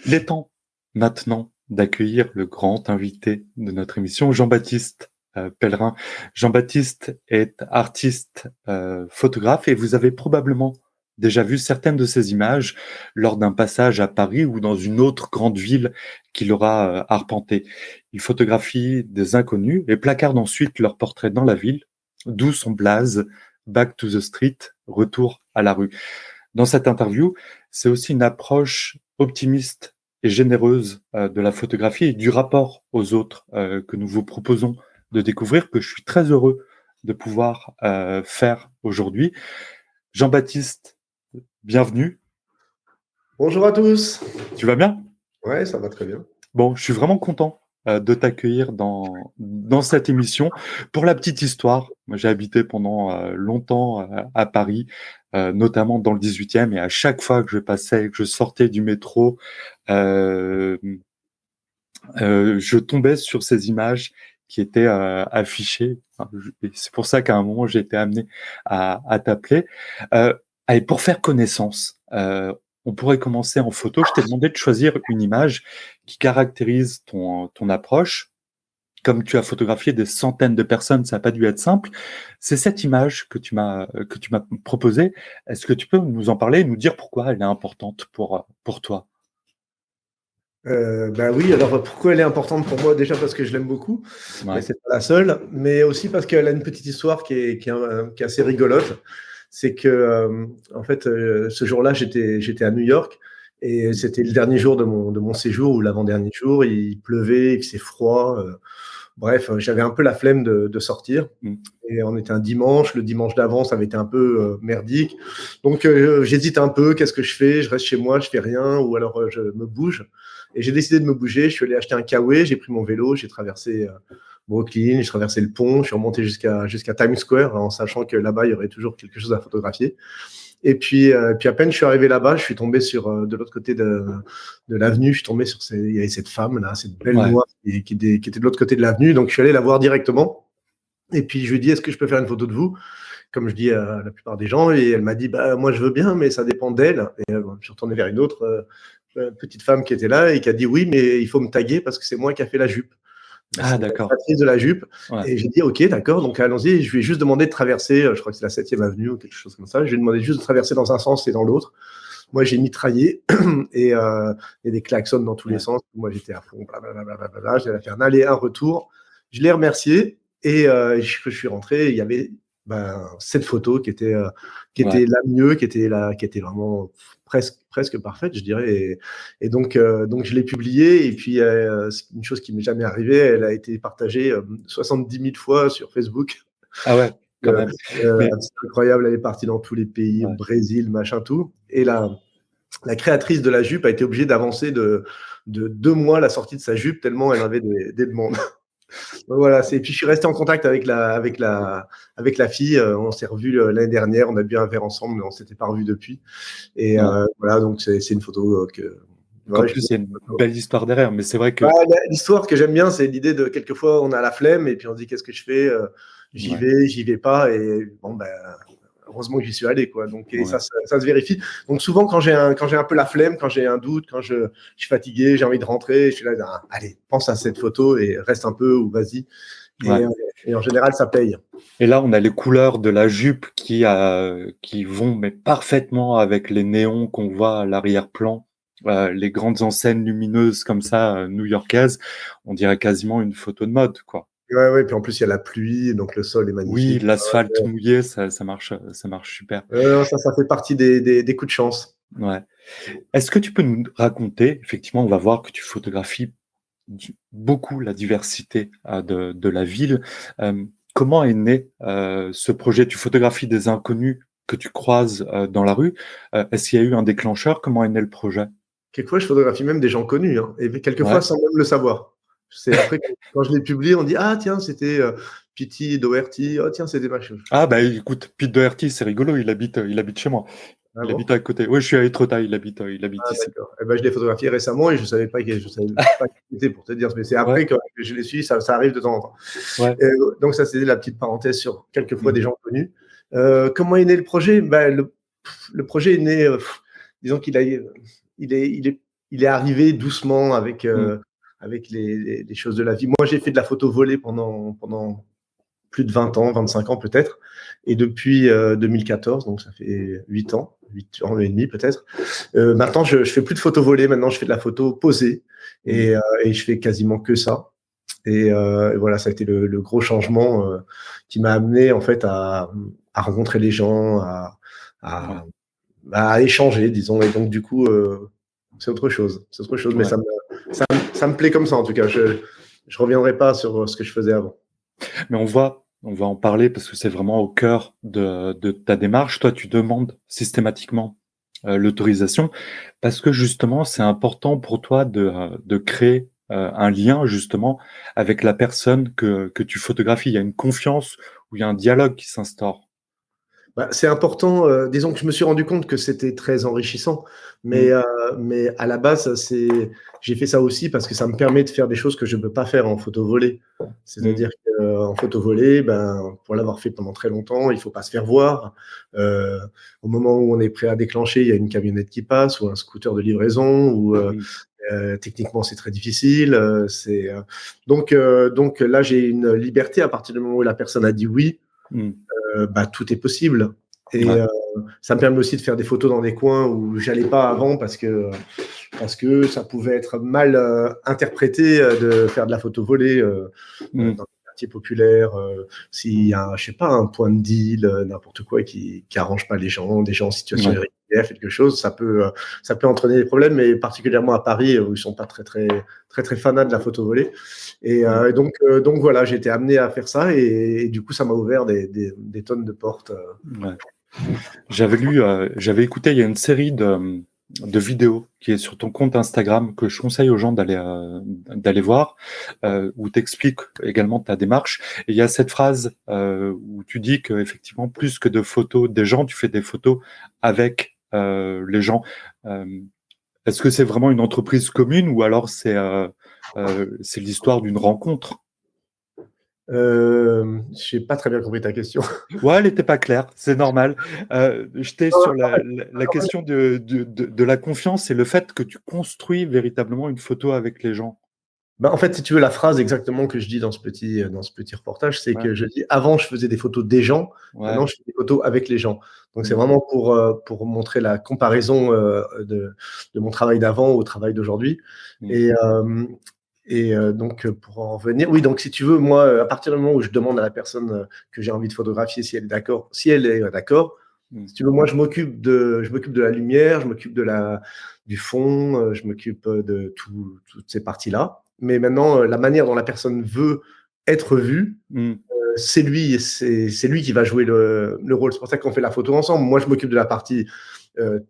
Il est temps maintenant d'accueillir le grand invité de notre émission, Jean-Baptiste Pellerin. Jean-Baptiste est artiste photographe et vous avez probablement déjà vu certaines de ses images lors d'un passage à Paris ou dans une autre grande ville qu'il aura arpentée. Il photographie des inconnus et placarde ensuite leurs portraits dans la ville, d'où son blaze Back to the Street, retour à la rue. Dans cette interview, c'est aussi une approche optimiste et généreuse de la photographie et du rapport aux autres que nous vous proposons de découvrir, que je suis très heureux de pouvoir faire aujourd'hui. Jean-Baptiste, bienvenue. Bonjour à tous. Tu vas bien? Ouais, ça va très bien. Bon, je suis vraiment content de t'accueillir dans cette émission. Pour la petite histoire, moi, j'ai habité pendant longtemps à Paris, notamment dans le 18e, et à chaque fois que je passais, que je sortais du métro, euh, je tombais sur ces images qui étaient affichées. Enfin, et c'est pour ça qu'à un moment, j'ai été amené à t'appeler. Allez, pour faire connaissance, on pourrait commencer en photo. Je t'ai demandé de choisir une image qui caractérise ton approche. Comme tu as photographié des centaines de personnes, ça n'a pas dû être simple. C'est cette image que tu m'as proposée. Est-ce que tu peux nous en parler et nous dire pourquoi elle est importante pour toi? Oui, alors pourquoi elle est importante pour moi? Déjà parce que je l'aime beaucoup, mais Ouais. c'est pas la seule, mais aussi parce qu'elle a une petite histoire qui est assez rigolote. C'est que, en fait, ce jour-là, j'étais à New York et c'était le dernier jour de mon séjour ou l'avant-dernier jour. Il pleuvait, il faisait froid. Bref, j'avais un peu la flemme de sortir. Mm. Et on était un dimanche. Le dimanche d'avant, ça avait été un peu merdique. Donc, j'hésite un peu. Qu'est-ce que je fais? Je reste chez moi, je fais rien, ou alors je me bouge. Et j'ai décidé de me bouger. Je suis allé acheter un kawaii. J'ai pris mon vélo. J'ai traversé Brooklyn. J'ai traversé le pont. Je suis remonté jusqu'à Times Square en sachant que là-bas, il y aurait toujours quelque chose à photographier. Et puis à peine je suis arrivé là-bas, je suis tombé sur de l'autre côté de l'avenue. Je suis tombé il y avait cette femme là, cette belle Ouais. noire qui était de l'autre côté de l'avenue. Donc je suis allé la voir directement. Et puis je lui ai dit, est-ce que je peux faire une photo de vous? Comme je dis à la plupart des gens. Et elle m'a dit, bah moi je veux bien, mais ça dépend d'elle. Et je suis retourné vers une autre petite femme qui était là et qui a dit, oui, mais il faut me taguer parce que c'est moi qui a fait la jupe. Ah, C'est la d'accord. créatrice de la jupe. Ouais. Et j'ai dit, OK, d'accord, donc allons-y. Je lui ai juste demandé de traverser, je crois que c'est la 7e avenue ou quelque chose comme ça. Je lui ai demandé juste de traverser dans un sens et dans l'autre. Moi, j'ai mitraillé et il y a des klaxons dans tous les Ouais. sens. Moi, j'étais à fond, blablabla. J'allais faire un aller, un retour. Je l'ai remercié et je suis rentré. Il y avait cette photo qui était Ouais. la mieux, qui était vraiment presque parfaite, je dirais. Et donc je l'ai publiée. Et puis, c'est une chose qui m'est jamais arrivée. Elle a été partagée 70 000 fois sur Facebook. Ah ouais, quand même. Mais C'est incroyable, elle est partie dans tous les pays, au ouais. Brésil, machin, tout. Et la créatrice de la jupe a été obligée d'avancer de 2 mois la sortie de sa jupe, tellement elle avait des demandes. Donc voilà, et puis je suis resté en contact avec la fille. On s'est revus l'année dernière, on a bu un verre ensemble, mais on s'était pas revus depuis. Et Ouais. voilà, donc c'est une photo que. En Ouais, plus, il y a une belle histoire derrière, mais c'est vrai bah, que l'histoire que j'aime bien, c'est l'idée de quelquefois on a la flemme et puis on se dit qu'est-ce que je fais, ouais, j'y vais pas. Et bon, heureusement que j'y suis allé, quoi. Donc, et ouais. ça se vérifie. Donc souvent quand j'ai un peu la flemme, quand j'ai un doute, quand je suis fatigué, j'ai envie de rentrer, je suis là, allez, pense à cette photo et reste un peu ou vas-y. Ouais. Et en général, ça paye. Et là, on a les couleurs de la jupe qui vont mais parfaitement avec les néons qu'on voit à l'arrière-plan, les grandes enseignes lumineuses comme ça, new-yorkaises. On dirait quasiment une photo de mode, quoi. Ouais, ouais, puis en plus, il y a la pluie, donc le sol est Oui, magnifique. l'asphalte mouillé, ça marche super. Ça fait partie des coups de chance. Ouais. Est-ce que tu peux nous raconter, effectivement, on va voir que tu photographies beaucoup la diversité de la ville. Comment est né ce projet? Tu photographies des inconnus que tu croises dans la rue. Est-ce qu'il y a eu un déclencheur? Comment est né le projet? Quelquefois, je photographie même des gens connus, hein, et quelquefois Ouais. sans même le savoir. C'est après, quand je l'ai publié, on dit, ah tiens, c'était Pity Doherty, oh tiens, c'était machin. Ah bah écoute, Pete Doherty, c'est rigolo, il habite chez moi. Ah Il habite bon? à côté. Oui, je suis à Étretat, il habite Ah ici. d'accord. Je l'ai photographié récemment et je savais pas qui c'était, pour te dire. Mais c'est Ouais, après que je l'ai suivi, ça arrive de temps en temps. ouais. Donc ça, c'était la petite parenthèse sur quelquefois Mm. des gens connus. Comment est né le projet? Le projet est né, disons qu'il a, il est il est arrivé doucement Mmh. avec les choses de la vie. Moi, j'ai fait de la photo volée pendant plus de 20 ans, 25 ans peut-être. Et depuis 2014, donc ça fait 8 ans, 8 ans et demi peut-être. Maintenant, je fais plus de photo volée. Maintenant, je fais de la photo posée Mmh. et je fais quasiment que ça. Et voilà, ça a été le gros changement qui m'a amené en fait à rencontrer les gens, Ouais, à, à échanger, disons. Et donc, du coup, c'est autre chose. C'est autre chose, mais ouais. ça me plaît comme ça en tout cas. Je reviendrai pas sur ce que je faisais avant. Mais on va en parler parce que c'est vraiment au cœur de ta démarche. Toi, tu demandes systématiquement l'autorisation parce que justement, c'est important pour toi de créer un lien justement avec la personne que tu photographies. Il y a une confiance ou il y a un dialogue qui s'instaure. Bah, c'est important, disons que je me suis rendu compte que c'était très enrichissant, mais, Mm, heu, mais à la base, j'ai fait ça aussi parce que ça me permet de faire des choses que je ne peux pas faire en photo volée. mm, C'est-à-dire qu'en photo volée, ben, pour l'avoir fait pendant très longtemps, il ne faut pas se faire voir. Heu, Au moment où on est prêt à déclencher, il y a une camionnette qui passe ou un scooter de livraison mm, techniquement, c'est très difficile, donc là, j'ai une liberté à partir du moment où la personne a dit «oui», mm. bah, tout est possible. Et Ouais, ça me permet aussi de faire des photos dans des coins où j'allais pas avant parce que ça pouvait être mal interprété de faire de la photo volée mm, dans les quartiers populaires. S'il y a, je sais pas, un point de deal, n'importe quoi qui arrange pas les gens, des gens en situation ouais. irrégulière, quelque chose, ça peut entraîner des problèmes, mais particulièrement à Paris où ils sont pas très fanats de la photo volée. Mm. Donc voilà, j'ai été amené à faire ça et du coup, ça m'a ouvert des tonnes de portes. Ouais. J'avais écouté, il y a une série de vidéos qui est sur ton compte Instagram que je conseille aux gens d'aller voir, où tu expliques également ta démarche. Et il y a cette phrase où tu dis que effectivement, plus que de photos des gens, tu fais des photos avec les gens. Euh, Est-ce que c'est vraiment une entreprise commune ou alors c'est l'histoire d'une rencontre? J'ai pas très bien compris ta question. Ouais, elle n'était pas claire, c'est normal. J'étais sur la question de la confiance et le fait que tu construis véritablement une photo avec les gens. Bah, en fait, si tu veux, la phrase exactement que je dis dans ce petit reportage, c'est Ouais, que je dis avant, je faisais des photos des gens, ouais, maintenant, je fais des photos avec les gens. Donc, c'est mm, vraiment pour montrer la comparaison de mon travail d'avant au travail d'aujourd'hui. mm, Et, donc, pour en revenir, oui, donc si tu veux, moi, à partir du moment où je demande à la personne que j'ai envie de photographier si elle est d'accord, mm, si tu veux, moi, je m'occupe de la lumière, je m'occupe du fond, je m'occupe de toutes ces parties-là. Mais maintenant, la manière dont la personne veut être vue, mm, c'est lui qui va jouer le rôle. C'est pour ça qu'on fait la photo ensemble. Moi, je m'occupe de la partie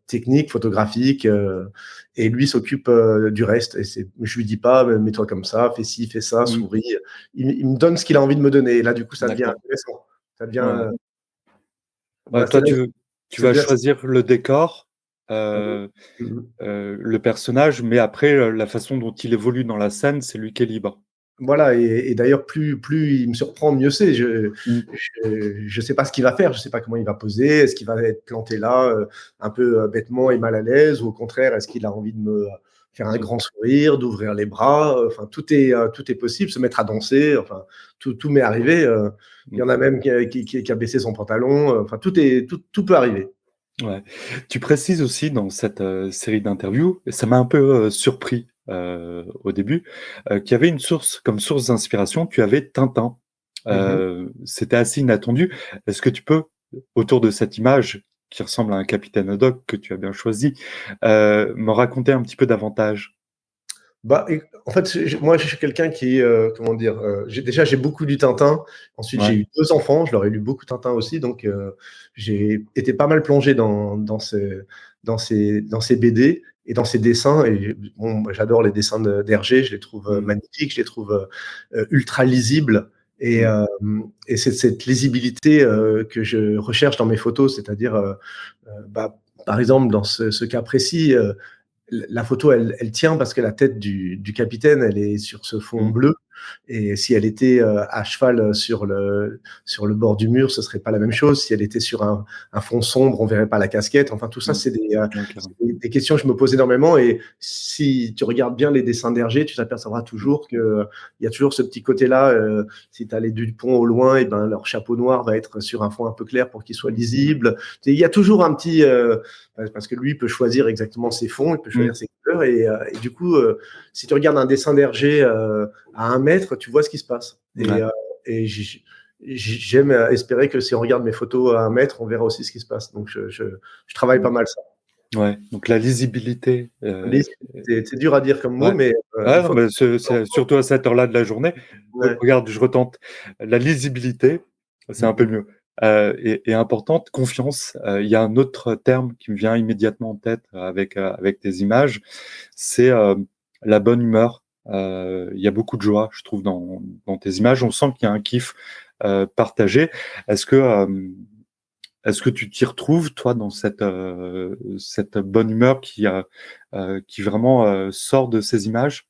technique, photographique, et lui s'occupe du reste. Je lui dis pas, mets-toi comme ça, fais ci, fais ça, mm. souris. Il me donne ce qu'il a envie de me donner. Et là, du coup, ça devient D'accord. intéressant. Ça devient, Ouais. Ouais, voilà, toi, tu ça vas devient, choisir le décor, Mhm. euh, Mhm. le personnage, mais après, la façon dont il évolue dans la scène, c'est lui qui est libre. Voilà, et d'ailleurs, plus il me surprend, mieux c'est. Mm, Je sais pas ce qu'il va faire, je sais pas comment il va poser. Est-ce qu'il va être planté là, un peu bêtement et mal à l'aise, ou au contraire, est-ce qu'il a envie de me faire un mm, grand sourire, d'ouvrir les bras? Enfin, tout est possible, se mettre à danser. Enfin, tout m'est arrivé. Il y mm. en a même qui a baissé son pantalon. Enfin, tout peut arriver. Ouais. Tu précises aussi dans cette série d'interviews, et ça m'a un peu surpris au début, qu'il y avait une source, comme source d'inspiration, tu avais Tintin. Mhm. C'était assez inattendu. Est-ce que tu peux, autour de cette image qui ressemble à un capitaine Haddock que tu as bien choisi, me raconter un petit peu davantage? Bah, en fait, moi, je suis quelqu'un qui, comment dire, j'ai beaucoup lu Tintin. Ensuite, j'ai Ouais. eu 2 enfants, je leur ai lu beaucoup Tintin aussi, donc j'ai été pas mal plongé dans ces BD et dans ces dessins. Et bon, moi, j'adore les dessins d'Hergé, je les trouve Mm, magnifiques, je les trouve ultra lisibles. Et, mm, c'est cette lisibilité que je recherche dans mes photos, c'est-à-dire, bah, par exemple, dans ce cas précis, la photo, elle tient parce que la tête du capitaine, elle est sur ce fond mm, bleu. Et si elle était à cheval sur le bord du mur, ce serait pas la même chose. Si elle était sur un fond sombre, on verrait pas la casquette. Enfin, tout ça, c'est Ok. des questions que je me pose énormément. Et si tu regardes bien les dessins d'Hergé, tu t'apercevras toujours qu'il y a toujours ce petit côté-là. Si tu as les Dupont au loin, et ben, leur chapeau noir va être sur un fond un peu clair pour qu'il soit lisible. Il y a toujours un petit... parce que lui, il peut choisir exactement ses fonds, il peut choisir ses couleurs. Et du coup, si tu regardes un dessin d'Hergé à 1 mètre, tu vois ce qui se passe. Ouais. Et j'aime espérer que si on regarde mes photos à 1 mètre, on verra aussi ce qui se passe. Donc, je travaille pas mal ça. Ouais. Donc la lisibilité. C'est dur à dire comme mot, Ouais. mais Ah, une non, fois mais c'est surtout à cette heure-là de la journée. ouais. Regarde, je retente. La lisibilité, c'est un peu mieux. Et importante, confiance. Il y a un autre terme qui me vient immédiatement en tête avec tes images, c'est la bonne humeur. Il y a beaucoup de joie, je trouve, dans tes images. On sent qu'il y a un kiff partagé. Est-ce que, euh, est-ce que tu t'y retrouves, toi, dans cette bonne humeur qui vraiment sort de ces images?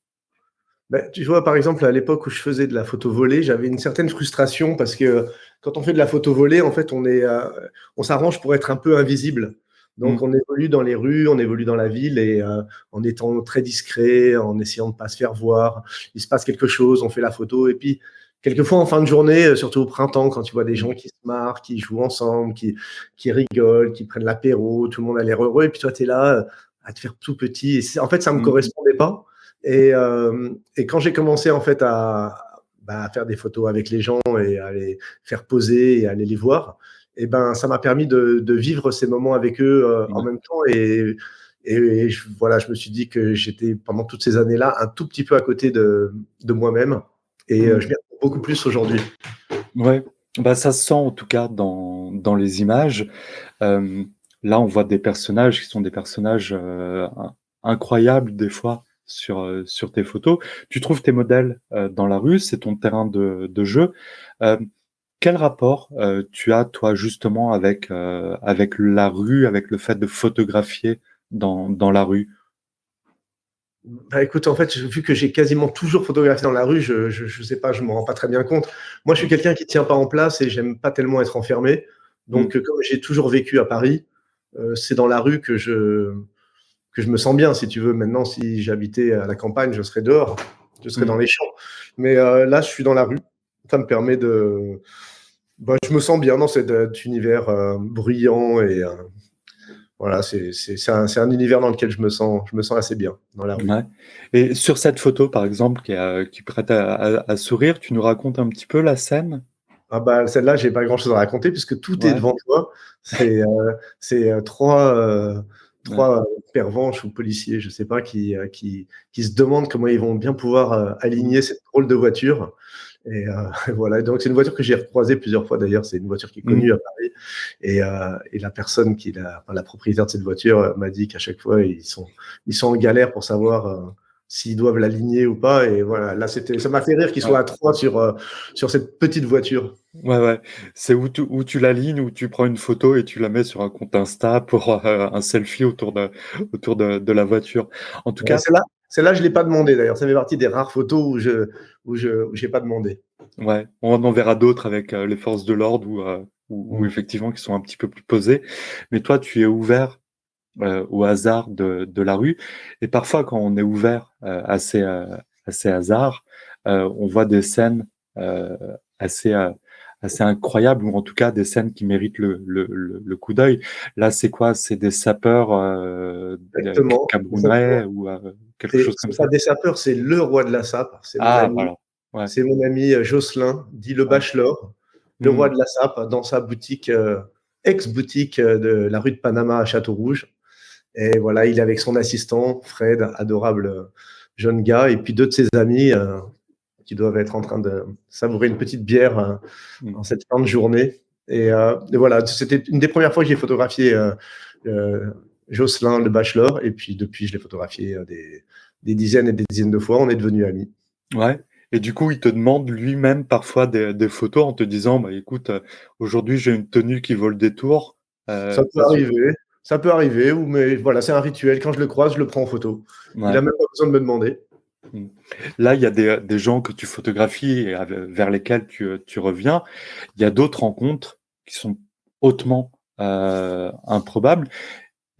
Ben, tu vois, par exemple, à l'époque où je faisais de la photo volée, j'avais une certaine frustration parce que quand on fait de la photo volée, en fait, on s'arrange pour être un peu invisible. Donc, Mm. on évolue dans les rues, on évolue dans la ville et en étant très discret, en essayant de ne pas se faire voir. Il se passe quelque chose, on fait la photo. Et puis, quelquefois, en fin de journée, surtout au printemps, quand tu vois des gens qui se marrent, qui jouent ensemble, qui rigolent, qui prennent l'apéro, tout le monde a l'air heureux. Et puis, toi, tu es là à te faire tout petit. En fait, ça ne me Mm. correspondait pas. Et quand j'ai commencé en fait à faire des photos avec les gens et à les faire poser et à aller les voir, et ben ça m'a permis de vivre ces moments avec eux en Ouais. même temps. Et voilà, je me suis dit que j'étais pendant toutes ces années-là un tout petit peu à côté de moi-même. Et Mm. je m'y retrouve beaucoup plus aujourd'hui. Ouais. Bah, ça se sent en tout cas dans les images. Euh, Là, on voit des personnages qui sont des personnages incroyables des fois sur tes photos. Tu trouves tes modèles dans la rue, c'est ton terrain de jeu. Euh, Quel rapport tu as, toi, justement, avec la rue, avec le fait de photographier dans la rue? Bah écoute, en fait, vu que j'ai quasiment toujours photographié dans la rue, je sais pas, je m'en rends pas très bien compte. Moi, je suis quelqu'un qui tient pas en place et j'aime pas tellement être enfermé. Mm, Donc, comme j'ai toujours vécu à Paris, c'est dans la rue que je me sens bien, si tu veux. Maintenant, si j'habitais à la campagne, je serais dehors, je serais mm, dans les champs. Mais là, je suis dans la rue. Ça me permet de. Bah, je me sens bien dans cet univers bruyant et voilà, c'est un univers dans lequel je me sens assez bien dans la rue. ouais. Et sur cette photo, par exemple, qui prête à sourire, tu nous racontes un petit peu la scène? Ah bah, celle-là, j'ai pas grand-chose à raconter puisque tout est Ouais, devant toi. C'est trois, ouais. trois pervenches ou policiers, je sais pas, qui se demandent comment ils vont bien pouvoir Mm, aligner cette drôle de voiture. Et voilà, donc c'est une voiture que j'ai recroisée plusieurs fois d'ailleurs. C'est une voiture qui est mm. connue à Paris. Et la personne enfin, la propriétaire de cette voiture m'a dit qu'à chaque fois ils sont en galère pour savoir s'ils doivent l'aligner ou pas. Et voilà, là ça m'a fait rire qu'ils Ouais. soient à trois sur cette petite voiture. Ouais, ouais. C'est où tu l'alignes, où tu prends une photo et tu la mets sur un compte Insta pour un selfie autour de la voiture. En tout Ouais, cas, celle-là, je l'ai pas demandé d'ailleurs. Ça fait partie des rares photos où j'ai pas demandé. ouais, on en verra d'autres avec les forces de l'ordre ou Mm. effectivement qui sont un petit peu plus posées. Mais toi, tu es ouvert au hasard de la rue. Et parfois, quand on est ouvert à ces hasards, on voit des scènes euh, assez, euh, assez incroyables, ou en tout cas des scènes qui méritent le coup d'œil. Là, c'est quoi? C'est des sapeurs Exactement, camerounais exactement. ou quelque chose comme C'est pas ça? des sapeurs, c'est le roi de la sape. Ah, voilà. Ouais. C'est mon ami Jocelyn, dit le Ouais. Bachelor, le roi Hmm. de la sape, dans sa boutique, ex-boutique de la rue de Panama à Château-Rouge. Et voilà, il est avec son assistant, Fred, adorable jeune gars, et puis deux de ses amis qui doivent être en train de savourer une petite bière Hmm. en cette fin de journée. Et voilà, c'était une des premières fois que j'ai photographié euh, Jocelyn, le Bachelor, et puis depuis, je l'ai photographié des dizaines et des dizaines de fois. On est devenus amis. Ouais. Et du coup, il te demande lui-même parfois des photos en te disant, bah écoute, aujourd'hui j'ai une tenue qui vaut le détour. Ça peut Ça suffit. arriver, mais voilà, c'est un rituel. Quand je le croise, je le prends en photo. Il Ouais. a même pas besoin de me demander. Mmh. Là, il y a des gens que tu photographies et vers lesquels tu reviens. Il y a d'autres rencontres qui sont hautement, improbables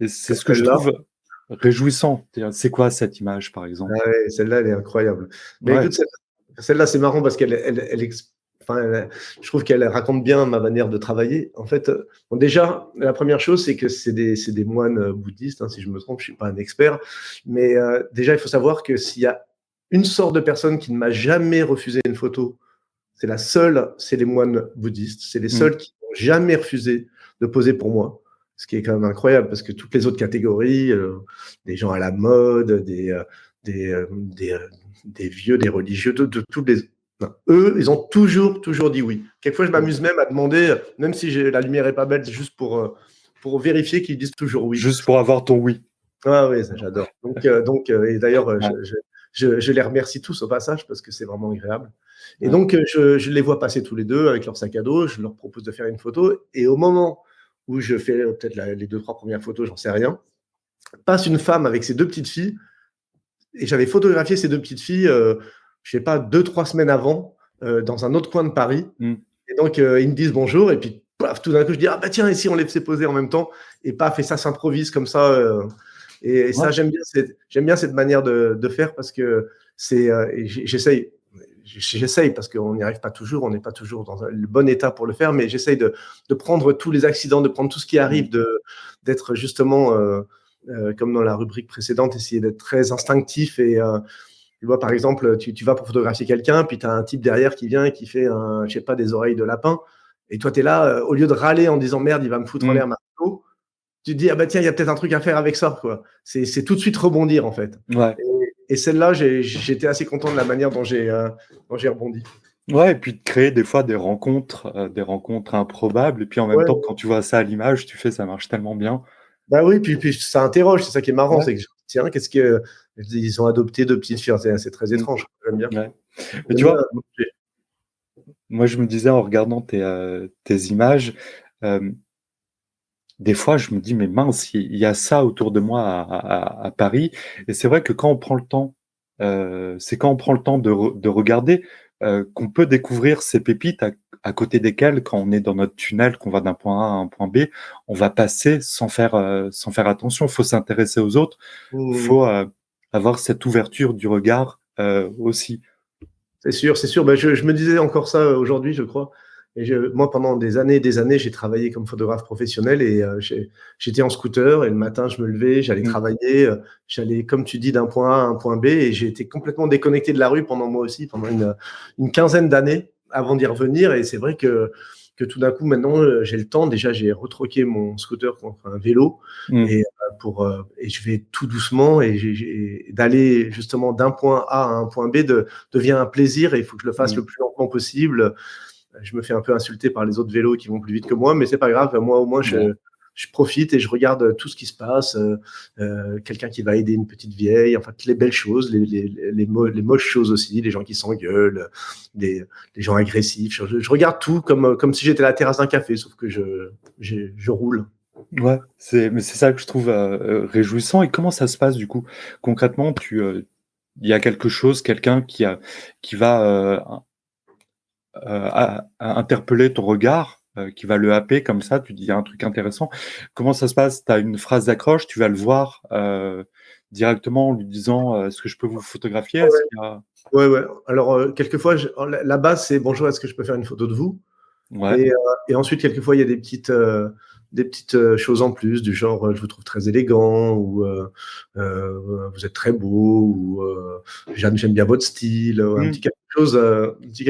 et c'est Comme ce que je celle-là. trouve réjouissant. C'est quoi cette image, par Ah exemple? ouais, celle-là, elle est incroyable. Mais Ouais. écoute, celle-là, c'est marrant parce enfin, je trouve qu'elle raconte bien ma manière de travailler. En fait, bon, déjà, la première chose, c'est que c'est des moines bouddhistes, hein, si je me trompe, je suis pas un expert. Mais déjà, il faut savoir que s'il y a une sorte de personne qui ne m'a jamais refusé une photo, c'est les moines bouddhistes. C'est les Mmh. seuls qui n'ont jamais refusé de poser pour moi. Ce qui est quand même incroyable parce que toutes les autres catégories, des gens à la mode, des vieux, des religieux, de tous les. Non. Eux, ils ont toujours dit oui. Quelquefois, je Mmh. m'amuse même à demander, même si la lumière est pas belle, juste pour vérifier qu'ils disent toujours oui. Juste pour avoir ton oui. Ah oui, ça j'adore. Et d'ailleurs, Ouais. je les remercie tous au passage parce que c'est vraiment agréable. Et Ouais. donc, je les vois passer tous les deux avec leur sac à dos. Je leur propose de faire une photo. Et au moment où je fais peut-être les deux, trois premières photos, j'en sais rien, passe une femme avec ses deux petites filles. Et j'avais photographié ces deux petites filles, je sais pas, deux, trois semaines avant, dans un autre coin de Paris. Mmh. Et donc, ils me disent bonjour. Et puis, paf, tout d'un coup, je dis, ah bah tiens, ici, on les fait poser en même temps. Et paf, et ça s'improvise comme ça. Et Ouais. ça, j'aime bien cette manière de faire parce que j'essaye parce qu'on n'y arrive pas toujours, on n'est pas toujours dans le bon état pour le faire, mais j'essaye de prendre tous les accidents, de prendre tout ce qui Mmh. arrive, d'être justement, comme dans la rubrique précédente, essayer d'être très instinctif. Et tu vois, par exemple, tu vas pour photographier quelqu'un, puis tu as un type derrière qui vient et qui fait, je sais pas, des oreilles de lapin. Et toi, tu es là, au lieu de râler en disant merde, il va me foutre en Mmh. l'air ma photo, tu te dis, ah bah tiens, il y a peut-être un truc à faire avec ça, quoi. C'est tout de suite rebondir, en fait. Ouais. Et celle-là, j'étais assez content de la manière dont j'ai rebondi. Ouais et puis de créer des fois des rencontres improbables et puis en même Ouais, temps, quand tu vois ça à l'image, tu fais: «Ça marche tellement bien». bah oui, puis ça interroge, c'est ça qui est marrant, Ouais. c'est que je me dis, tiens, qu'est-ce que ils ont adopté deux petites filles, c'est très Mmh. étrange. J'aime bien. Ouais. Mais tu J'aime bien. vois, moi je me disais en regardant tes images, hem, des fois je me dis: «Mais mince, il y a ça autour de moi à Paris» et c'est vrai que quand on prend le temps, c'est quand on prend le temps de regarder, qu'on peut découvrir ces pépites à côté desquelles, quand on est dans notre tunnel, qu'on va d'un point A à un point B, on va passer sans faire attention. Faut s'intéresser aux autres, Mmh. faut, avoir cette ouverture du regard, aussi. C'est sûr, c'est sûr. Bah, je me disais encore ça aujourd'hui, je crois. Moi, pendant des années, j'ai travaillé comme photographe professionnel et j'étais en scooter et le matin, je me levais, j'allais Mmh. travailler, j'allais, comme tu dis, d'un point A à un point B et j'ai été complètement déconnecté de la rue pendant moi aussi, pendant une quinzaine d'années avant d'y revenir. Et c'est vrai que tout d'un coup, maintenant, j'ai le temps. Déjà, j'ai retroqué mon scooter contre un vélo Mmh. et, et je vais tout doucement et d'aller justement d'un point A à un point B devient un plaisir et il faut que je le fasse Mmh. le plus lentement possible. Je me fais un peu insulter par les autres vélos qui vont plus vite que moi, mais c'est pas grave. Moi, au moins, Ouais. je profite et je regarde tout ce qui se passe. Quelqu'un qui va aider une petite vieille, enfin, toutes les belles choses, les moches choses aussi, les gens qui s'engueulent, les gens agressifs. Je regarde tout comme si j'étais à la terrasse d'un café, sauf que je roule. Ouais, c'est ça que je trouve, réjouissant et comment ça se passe du coup? Concrètement, il y a quelque chose, quelqu'un qui va, à interpeller ton regard, qui va le happer comme ça, tu dis: «Il y a un truc intéressant». Comment ça se passe? Tu as une phrase d'accroche, tu vas le voir, directement en lui disant, «Est-ce que je peux vous photographier?» Est-ce qu'il y a Ouais, ouais. Alors, quelquefois, la base, c'est bonjour, est-ce que je peux faire une photo de vous? ouais, Et ensuite, quelquefois, il y a des petites choses en plus, du genre, je vous trouve très élégant, ou vous êtes très beau, ou j'aime bien votre style, mmh, un petit quelque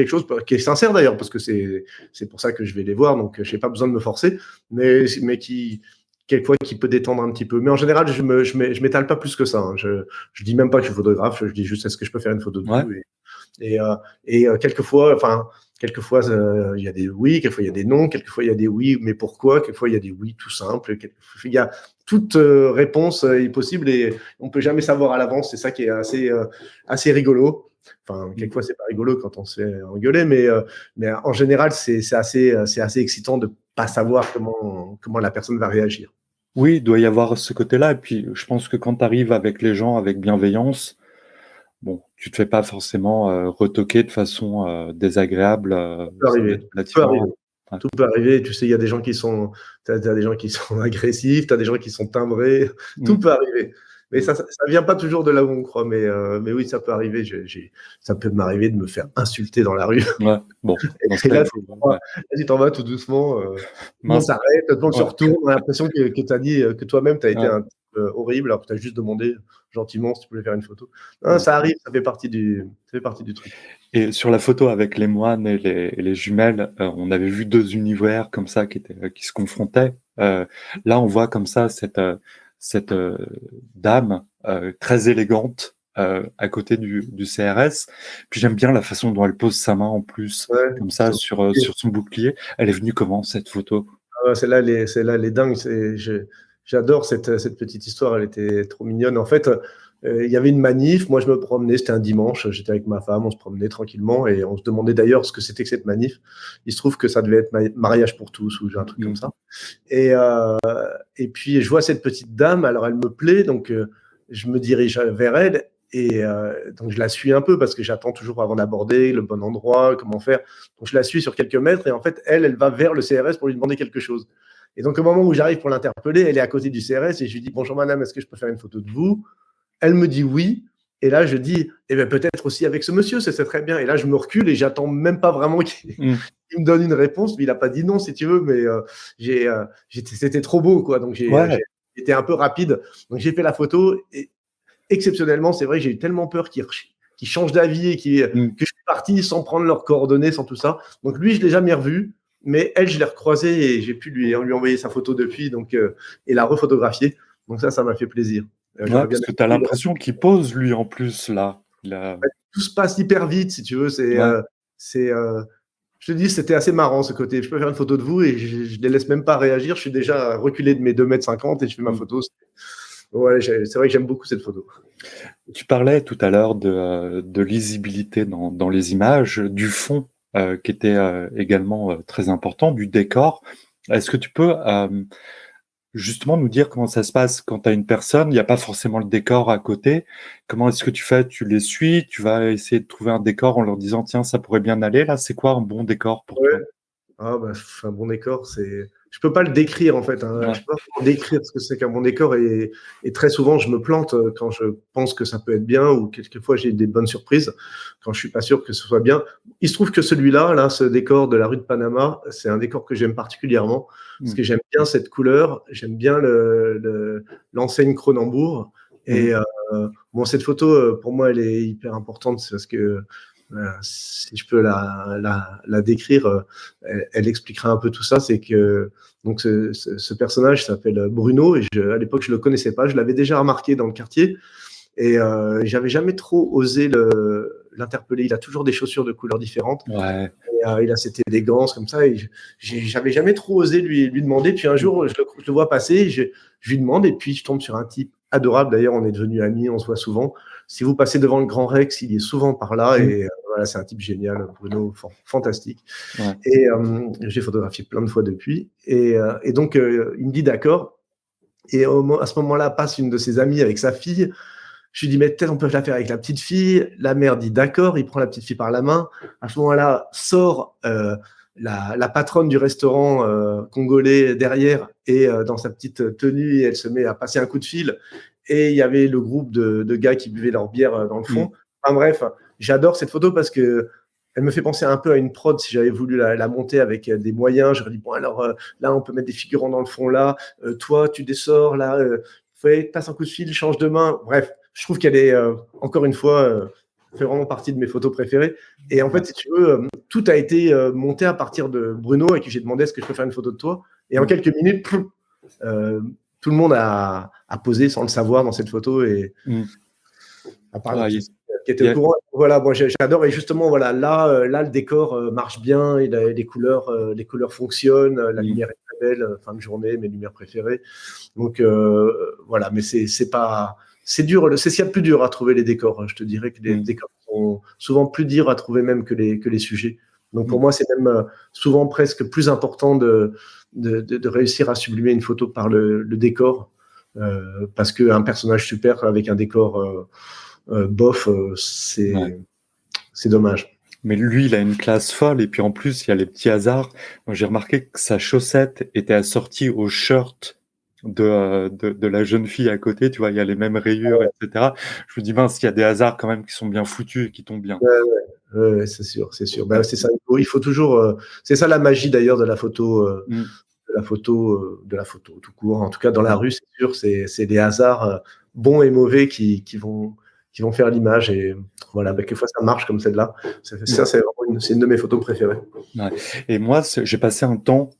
chose qui est sincère d'ailleurs, parce que c'est pour ça que je vais les voir, donc je n'ai pas besoin de me forcer, mais qui, quelquefois, qui peut détendre un petit peu. Mais en général, je m'étale pas plus que ça, hein. Je dis même pas que je suis photographe, je dis juste est-ce que je peux faire une photo de ouais, vous? Quelquefois, enfin, quelquefois, il y a des oui, quelquefois il y a des non, quelquefois il y a des oui, mais pourquoi? Quelquefois il y a des oui tout simples. Il y a toute réponse est possible et on peut jamais savoir à l'avance. C'est ça qui est assez rigolo. Enfin, mmh. quelquefois c'est pas rigolo quand on se fait engueuler, mais en général c'est assez excitant de pas savoir comment la personne va réagir. Oui, il doit y avoir ce côté-là et puis je pense que quand tu arrives avec les gens avec bienveillance, bon, tu te fais pas forcément retoquer de façon désagréable. Ça peut Ça doit arriver. être Tout peut arriver. relativement. Ouais. Tout peut arriver. Tu sais, il y a des gens qui sont, t'as des gens qui sont agressifs, tu as des gens qui sont timbrés. Mm. Tout peut arriver. Mais Mm. ça vient pas toujours de là où on croit. Mais oui, ça peut arriver. Ça peut m'arriver de me faire insulter dans la rue. Ouais. Bon, dans ce Et cas, là, il faut. Ouais. tu t'en vas tout doucement. Tout le monde Mince. s'arrête, tout le monde se Ouais. retourne. On a l'impression que tu as dit que toi-même, tu as été Ouais. un type horrible, alors que tu as juste demandé gentiment si tu pouvais faire une photo. Non, Mm. ça arrive, ça fait partie du truc. Et sur la photo avec les moines et les jumelles, on avait vu deux univers comme ça qui se confrontaient. Là, on voit comme ça cette dame très élégante à côté du CRS. Puis j'aime bien la façon dont elle pose sa main en plus, Ouais, comme ça, sur son bouclier. Elle est venue comment, cette photo? celle-là, elle est dingue. J'adore cette petite histoire. Elle était trop mignonne. En fait, il y avait une manif. Moi, je me promenais. C'était un dimanche. J'étais avec ma femme. On se promenait tranquillement et on se demandait d'ailleurs ce que c'était que cette manif. Il se trouve que ça devait être mariage pour tous ou un truc comme ça. Et, euh, et puis, je vois cette petite dame. Alors, elle me plaît. Donc, je me dirige vers elle. Et donc, je la suis un peu parce que j'attends toujours avant d'aborder le bon endroit, comment faire. Donc, je la suis sur quelques mètres et en fait, elle va vers le CRS pour lui demander quelque chose. Et donc, au moment où j'arrive pour l'interpeller, elle est à côté du CRS et je lui dis bonjour madame, est-ce que je peux faire une photo de vous? Elle me dit oui. Et là, je dis eh bien, peut-être aussi avec ce monsieur, c'est très bien. Et là, je me recule et j'attends même pas vraiment qu'il me donne une réponse. Mais il n'a pas dit non, si tu veux, mais c'était trop beau, quoi. Donc, j'ai Ouais. été un peu rapide. Donc, j'ai fait la photo et exceptionnellement, c'est vrai que j'ai eu tellement peur qu'il change d'avis et que je suis parti sans prendre leurs coordonnées, sans tout ça. Donc lui, je l'ai jamais revu, mais elle, je l'ai recroisée et j'ai pu lui envoyer sa photo depuis, donc et la refotographier. Donc ça m'a fait plaisir. Ouais, J'aurais bien parce que tu as aimé l'impression qu'il pose, lui, en plus, là. tout se passe hyper vite, si tu veux. Ouais. Je te dis, c'était assez marrant ce côté. Je peux faire une photo de vous et je les laisse même pas réagir. Je suis déjà reculé de mes 2,50 m et je fais ma photo. Ouais, c'est vrai que j'aime beaucoup cette photo. Tu parlais tout à l'heure de lisibilité dans les images, du fond qui était également très important, du décor. Est-ce que tu peux justement nous dire comment ça se passe quand tu as une personne, il n'y a pas forcément le décor à côté. Comment est-ce que tu fais? Tu les suis, tu vas essayer de trouver un décor en leur disant tiens, ça pourrait bien aller là. C'est quoi un bon décor pour Ouais. toi? Ah bah, un bon décor, je peux pas le décrire en fait. Hein. Ouais. Je peux pas vraiment décrire ce que c'est qu'un bon décor et très souvent je me plante quand je pense que ça peut être bien ou quelquefois j'ai des bonnes surprises quand je suis pas sûr que ce soit bien. Il se trouve que celui-là, là, ce décor de la rue de Panama, c'est un décor que j'aime particulièrement parce que j'aime bien cette couleur, j'aime bien l'enseigne Cronenbourg et bon cette photo pour moi elle est hyper importante parce que si je peux la décrire, elle expliquera un peu tout ça. C'est que donc ce personnage s'appelle Bruno et à l'époque je le connaissais pas, je l'avais déjà remarqué dans le quartier et j'avais jamais trop osé l'interpeller. Il a toujours des chaussures de couleurs différentes. Ouais. Et, il a cette élégance comme ça et j'avais jamais trop osé lui demander. Puis un jour je le vois passer, je lui demande et puis je tombe sur un type adorable. D'ailleurs on est devenus amis, on se voit souvent. Si vous passez devant le Grand Rex, il est souvent par là et voilà, c'est un type génial, Bruno, fantastique. Ouais. Et j'ai photographié plein de fois depuis. Et donc, il me dit d'accord. Et à ce moment-là, passe une de ses amies avec sa fille. Je lui dis, mais peut-être on peut la faire avec la petite fille. La mère dit d'accord. Il prend la petite fille par la main. À ce moment-là, sort la patronne du restaurant congolais derrière et dans sa petite tenue, elle se met à passer un coup de fil. Et il y avait le groupe de gars qui buvaient leur bière dans le fond. Enfin bref, j'adore cette photo parce que elle me fait penser un peu à une prod. Si j'avais voulu la monter avec des moyens, j'aurais dit bon alors là on peut mettre des figurants dans le fond là. Toi tu dessors là. Passe un coup de fil, change de main. Bref, je trouve qu'elle est encore une fois fait vraiment partie de mes photos préférées. Et en fait, si tu veux, tout a été monté à partir de Bruno et que j'ai demandé est-ce que je peux faire une photo de toi. Et en quelques minutes, tout le monde a posé sans le savoir dans cette photo et à part qui était au courant. Voilà, moi j'adore et justement voilà là le décor marche bien et les couleurs fonctionnent, la lumière est très belle, fin de journée, mes lumières préférées. Donc voilà, mais c'est dur, c'est ce qu'il y a de plus dur à trouver les décors. Je te dirais que les décors sont souvent plus durs à trouver même que les sujets. Donc pour moi, c'est même souvent presque plus important de réussir à sublimer une photo par le décor, parce qu'un personnage super avec un décor bof, Ouais. c'est dommage. Mais lui, il a une classe folle et puis en plus, il y a les petits hasards. Moi, j'ai remarqué que sa chaussette était assortie au shirt de la jeune fille à côté. Tu vois, il y a les mêmes rayures, etc. Je me dis, mince, il y a des hasards quand même qui sont bien foutus et qui tombent bien. Ouais, ouais, ouais, c'est sûr, c'est sûr. Bah, Ouais. c'est ça. Il faut toujours. C'est ça la magie d'ailleurs de la photo, Mm. de la photo tout court. En tout cas, dans la rue, c'est sûr, c'est des hasards bons et mauvais qui vont faire l'image. Et voilà, bah, quelquefois ça marche comme celle-là. Ça, c'est vraiment c'est une de mes photos préférées. Ouais. Et moi, j'ai passé un temps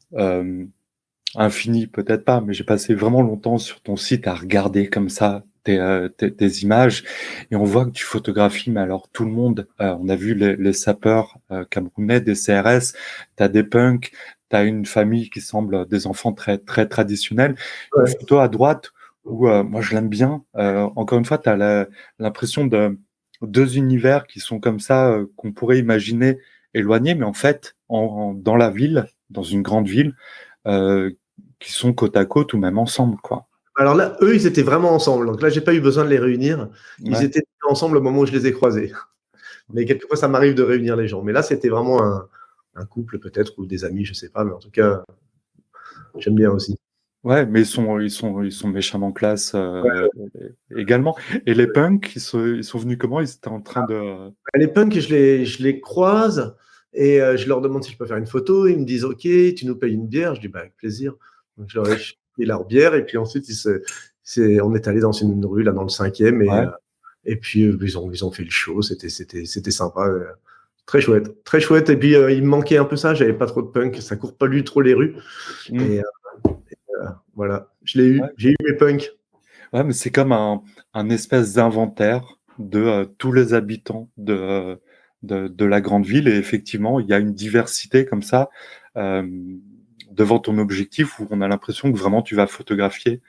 infini, peut-être pas, mais j'ai passé vraiment longtemps sur ton site à regarder comme ça tes images et on voit que tu photographies, mais alors tout le monde, on a vu les sapeurs camerounais, des CRS, t'as des punks, t'as une famille qui semble des enfants très, très traditionnels. Une Ouais. photo à droite où moi je l'aime bien. Encore une fois, t'as l'impression de deux univers qui sont comme ça, qu'on pourrait imaginer éloignés, mais en fait, dans la ville, dans une grande ville, euh, qui sont côte à côte ou même ensemble, quoi. Alors là, eux, ils étaient vraiment ensemble. Donc là, j'ai pas eu besoin de les réunir. Ils Ouais, étaient ensemble au moment où je les ai croisés. Mais quelquefois, ça m'arrive de réunir les gens. Mais là, c'était vraiment un couple peut-être ou des amis, je sais pas. Mais en tout cas, j'aime bien aussi. ouais, mais ils sont méchamment classe également. Et les punks, ils sont venus comment? Ils étaient en train de. Les punks, je les croise et je leur demande si je peux faire une photo. Ils me disent OK, tu nous payes une bière. Je dis bah, avec plaisir. Donc, je leur ai payé leur bière et puis ensuite, on est allé dans une rue là dans le 5e Ouais. et puis ils ont fait le show. C'était sympa. Très chouette, très chouette. Et puis il me manquait un peu ça. J'avais pas trop de punk. Ça court pas lui trop les rues. Mm. Et voilà, je l'ai eu. Ouais. J'ai eu mes punks. Ouais, mais c'est comme un espèce d'inventaire de tous les habitants de la grande ville. Et effectivement, il y a une diversité comme ça euh, devant ton objectif où on a l'impression que vraiment tu vas photographier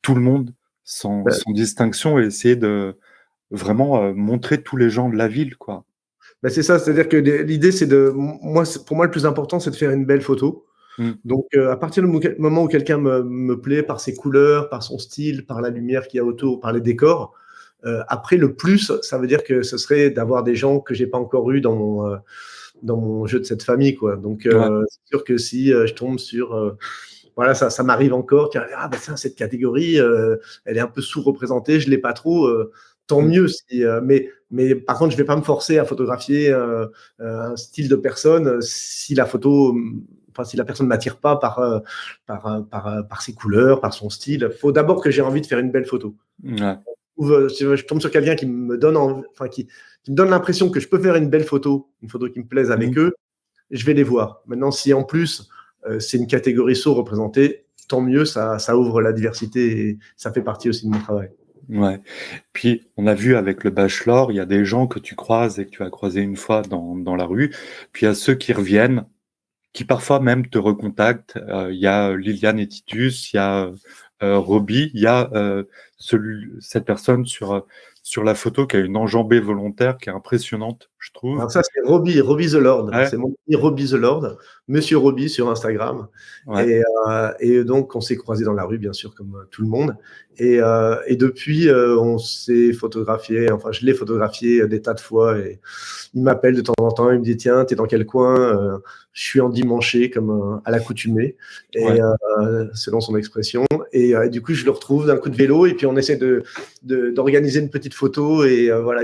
tout le monde sans distinction et essayer de vraiment montrer tous les gens de la ville, quoi. Ben, c'est ça, c'est-à-dire que l'idée, c'est de. Moi, pour moi, le plus important, c'est de faire une belle photo. Mm. Donc, à partir du moment où quelqu'un me plaît par ses couleurs, par son style, par la lumière qu'il y a autour, par les décors, après, le plus, ça veut dire que ce serait d'avoir des gens que j'ai pas encore eu dans mon jeu de cette famille, quoi. Donc, Ouais. c'est sûr que si je tombe sur. Voilà, ça m'arrive encore. Ah, ben, ça, cette catégorie, elle est un peu sous-représentée, je l'ai pas trop. Tant Mm. mieux. Si, mais par contre, je vais pas me forcer à photographier un style de personne si la photo. Enfin, si la personne ne m'attire pas par ses couleurs, par son style, il faut d'abord que j'ai envie de faire une belle photo. Ouais. Ou si je tombe sur quelqu'un qui me donne, qui me donne l'impression que je peux faire une photo qui me plaise Mm. avec eux, je vais les voir. Maintenant, si en plus c'est une catégorie sous-représentée, tant mieux, ça ouvre la diversité et ça fait partie aussi de mon travail. Ouais. Puis, on a vu avec le bachelor, il y a des gens que tu croises et que tu as croisé une fois dans la rue. Puis, il y a ceux qui reviennent, qui parfois même te recontactent. Il y a Liliane et Titus, il y a Roby, il y a cette personne sur la photo qui a une enjambée volontaire qui est impressionnante, je trouve. Alors ça, c'est Roby the Lord. Ouais, C'est mon ami Roby the Lord, Monsieur Roby sur Instagram. ouais, Et donc, on s'est croisés dans la rue, bien sûr, comme tout le monde. Et depuis, on s'est photographié, enfin, je l'ai photographié des tas de fois. Et il m'appelle de temps en temps, il me dit, tiens, t'es dans quel coin? Je suis endimanché, comme à l'accoutumée, ouais, et selon son expression. Et du coup, je le retrouve d'un coup de vélo, et puis on essaie d'organiser une petite photo. Et voilà,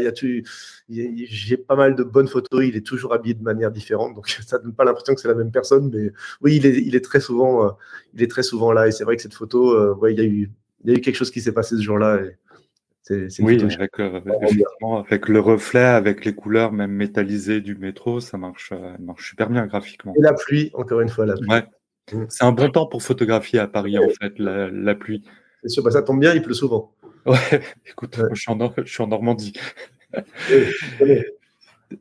j'ai pas mal de bonnes photos. Il est toujours habillé de manière différente, donc ça donne pas l'impression que c'est la même personne. Mais oui, il est très souvent là. Et c'est vrai que cette photo, ouais, il y a eu quelque chose qui s'est passé ce jour-là. Et c'est une oui, photo que je avec vraiment bien. effectivement avec le reflet, avec les couleurs même métallisées du métro, ça marche super bien graphiquement. Et la pluie, encore une fois, la Ouais, pluie. Mm. c'est un bon temps pour photographier à Paris en fait, la pluie. C'est sûr, bah, ça tombe bien, il pleut souvent. Ouais, écoute, Ouais. moi, je suis en Normandie. Oui, je connais.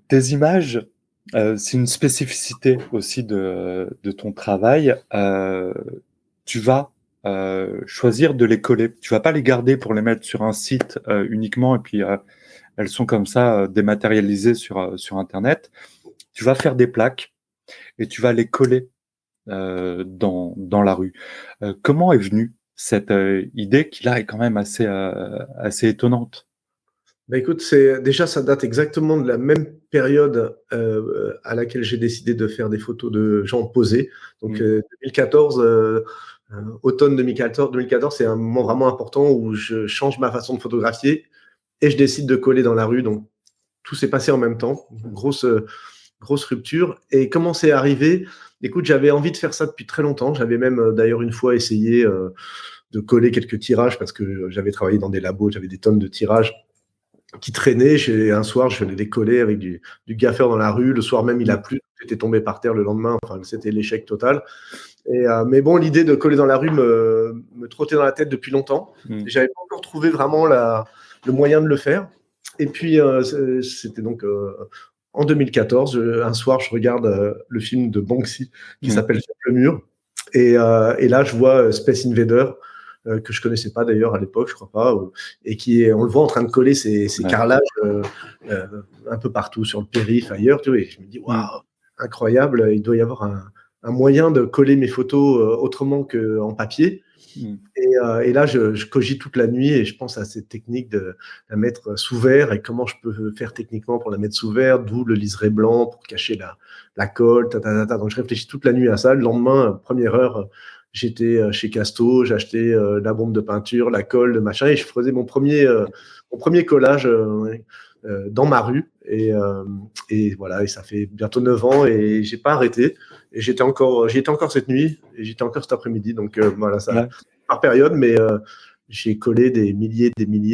Tes images, c'est une spécificité aussi de ton travail. Tu vas choisir de les coller. Tu vas pas les garder pour les mettre sur un site uniquement et puis elles sont comme ça dématérialisées sur Internet. Tu vas faire des plaques et tu vas les coller dans la rue. Comment est venue cette idée qui là est quand même assez étonnante? Bah, écoute, déjà, ça date exactement de la même période à laquelle j'ai décidé de faire des photos de gens posés. Donc, Mmh. 2014, automne 2014, c'est un moment vraiment important où je change ma façon de photographier et je décide de coller dans la rue. Donc, tout s'est passé en même temps. Grosse rupture. Et comment c'est arrivé? Écoute, j'avais envie de faire ça depuis très longtemps. J'avais même d'ailleurs une fois essayé de coller quelques tirages parce que j'avais travaillé dans des labos, j'avais des tonnes de tirages qui traînaient. Un soir, je venais les coller avec du gaffeur dans la rue. Le soir même, il a Mmh. plu. J'étais tombé par terre le lendemain. Enfin, c'était l'échec total. Mais bon, l'idée de coller dans la rue me trottait dans la tête depuis longtemps. Mmh. J'avais pas encore trouvé vraiment le moyen de le faire. Et puis, c'était donc en 2014. Un soir, je regarde le film de Banksy qui Mmh. s'appelle Sur le mur. Et là, je vois Space Invader, que je connaissais pas d'ailleurs à l'époque, je crois pas, et on le voit en train de coller ses Ouais. carrelages euh, un peu partout sur le périph, ailleurs. Tu vois, et je me dis, Mmh. waouh, incroyable, il doit y avoir un moyen de coller mes photos autrement qu'en papier. Mmh. Et là, je cogite toute la nuit et je pense à cette technique de la mettre sous verre et comment je peux faire techniquement pour la mettre sous verre, d'où le liseré blanc pour cacher la colle. Donc, je réfléchis toute la nuit à ça. Le lendemain, première heure, j'étais chez Casto, j'ai acheté la bombe de peinture, la colle, le machin, et je faisais mon premier collage dans ma rue. Et voilà, et ça fait bientôt 9 ans et j'ai pas arrêté. Et j'y étais encore cette nuit et j'étais encore cet après-midi. Donc voilà, ça Ouais. par période, mais j'ai collé des milliers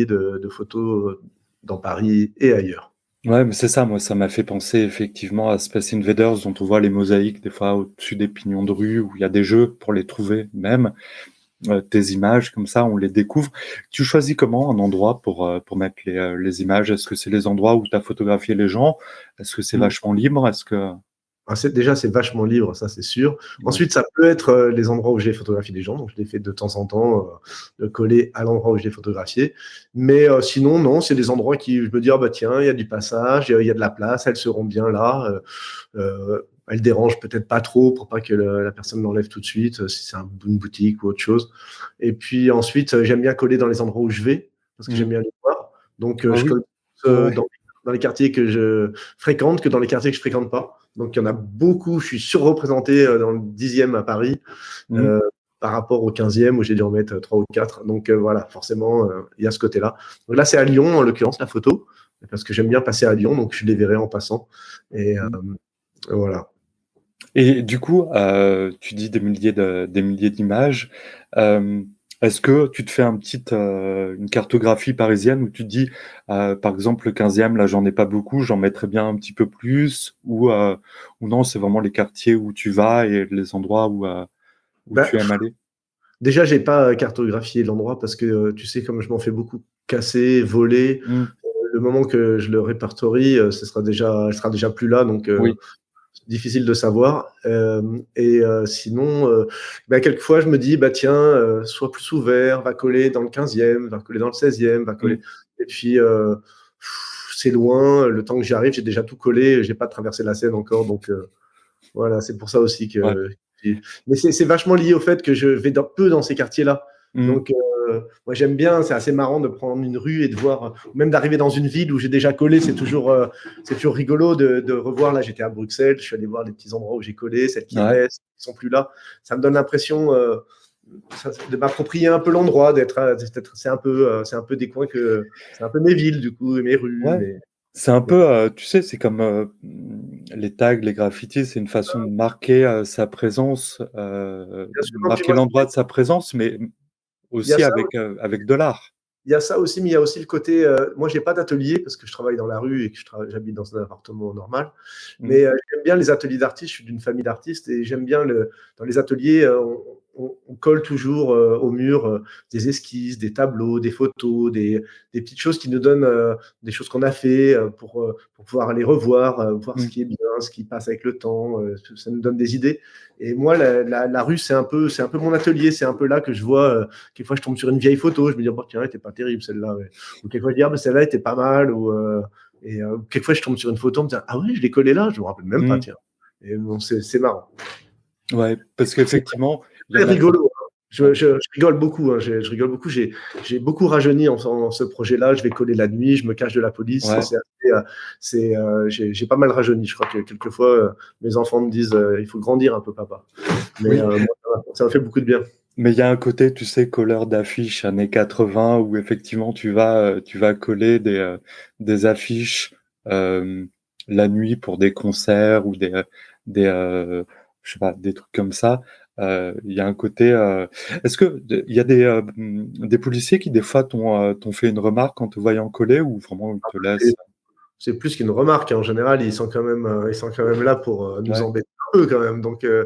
de photos dans Paris et ailleurs. Ouais, mais c'est ça, moi, ça m'a fait penser effectivement à Space Invaders, dont on voit les mosaïques des fois au-dessus des pignons de rue, où il y a des jeux pour les trouver même. Tes images, comme ça, on les découvre. Tu choisis comment un endroit pour mettre les images? Est-ce que c'est les endroits où tu as photographié les gens? Est-ce que c'est Mm. vachement libre? Est-ce que... Déjà, c'est vachement libre, ça c'est sûr. Ouais. Ensuite, ça peut être les endroits où j'ai photographié des gens, donc je les fais de temps en temps, de coller à l'endroit où je l'ai photographié. Mais sinon, non, c'est des endroits qui, je me dis, ah bah tiens, il y a du passage, il y a de la place, elles seront bien là. Elles dérangent peut-être pas trop pour pas que la personne l'enlève tout de suite, si c'est une boutique ou autre chose. Et puis ensuite, j'aime bien coller dans les endroits où je vais, parce que Mmh. j'aime bien les voir. Donc, Ah je oui. colle Ouais, ouais. dans les quartiers que je fréquente que dans les quartiers que je fréquente pas. Donc, il y en a beaucoup. Je suis surreprésenté dans le 10e à Paris Mmh. euh, par rapport au 15e où j'ai dû en mettre 3 ou 4. Donc, voilà, forcément, il y a ce côté-là. Donc là, c'est à Lyon, en l'occurrence, la photo, parce que j'aime bien passer à Lyon, donc je les verrai en passant. Et Mmh. voilà. Et du coup, tu dis des milliers d'images. Euh, Est-ce que tu te fais une cartographie parisienne où tu te dis, par exemple, le 15e, là, j'en ai pas beaucoup, j'en mettrais bien un petit peu plus, ou non, c'est vraiment les quartiers où tu vas et les endroits où Bah, tu aimes aller? déjà, j'ai pas cartographié l'endroit parce que tu sais, comme je m'en fais beaucoup casser, voler, Mmh. le moment que je le répertorie, elle sera déjà plus là, donc Oui. c'est difficile de savoir. Sinon, bah, quelquefois, je me dis, bah tiens, sois plus ouvert, va coller dans le 15e, va coller dans le 16e, va Mmh. coller. Et puis, c'est loin, le temps que j'y arrive, j'ai déjà tout collé, j'ai pas traversé la Seine encore, donc voilà, c'est pour ça aussi Ouais. que. Mais c'est vachement lié au fait que je vais peu dans ces quartiers-là. Mmh. Donc, moi, j'aime bien, c'est assez marrant de prendre une rue et de voir, même d'arriver dans une ville où j'ai déjà collé, c'est toujours rigolo de revoir. Là, j'étais à Bruxelles, je suis allé voir les petits endroits où j'ai collé, celles qui Ouais. restent, qui sont plus là. Ça me donne l'impression de m'approprier un peu l'endroit, c'est un peu des coins c'est un peu mes villes, du coup, et mes rues. Ouais. C'est un Mais peu, tu sais, c'est comme les tags, les graffitis, c'est une façon de marquer sa présence, bien sûr, non, puis marquer moi, l'endroit de sa présence, mais il y a aussi ça. avec de l'art. Il y a ça aussi, mais il y a aussi le côté. Moi, j'ai pas d'atelier parce que je travaille dans la rue et que j'habite dans un appartement normal. Mmh. Mais j'aime bien les ateliers d'artistes. Je suis d'une famille d'artistes et j'aime bien dans les ateliers, on colle toujours au mur des esquisses, des tableaux, des photos, des petites choses qui nous donnent des choses qu'on a fait pour pouvoir aller revoir, voir ce Mmh. qui est bien, ce qui passe avec le temps. Ça nous donne des idées. Et moi, la rue, c'est un peu mon atelier. C'est un peu là que je vois. Quelquefois, je tombe sur une vieille photo, je me dis, oh, tiens, elle était pas terrible celle-là. Ouais. Ou quelquefois, je dis, ah, mais celle-là était pas mal. Quelquefois, je tombe sur une photo, on me dit, ah oui, je l'ai collée là, je me rappelle même pas, Mmh. tiens. Et bon, c'est marrant. Ouais, parce C'est qu'effectivement, il y très en a rigolo. Ouais. Je rigole beaucoup, hein, je rigole beaucoup. J'ai beaucoup rajeuni en faisant ce projet-là. Je vais coller la nuit, je me cache de la police. Ouais. J'ai pas mal rajeuni. Je crois que quelquefois, mes enfants me disent il faut grandir un peu, papa. Mais Oui, moi, ça m'a fait beaucoup de bien. mais il y a un côté, tu sais, colleur d'affiches années 80 où effectivement tu vas coller des affiches euh, la nuit pour des concerts ou des je sais pas, des trucs comme ça. Il y a un côté. Est-ce que il y a des policiers qui des fois t'ont fait une remarque en te voyant coller ou vraiment ils te laissent? C'est plus qu'une remarque, hein. En général, ils sont quand même là pour nous Ouais, embêter un peu quand même. Donc, ouais.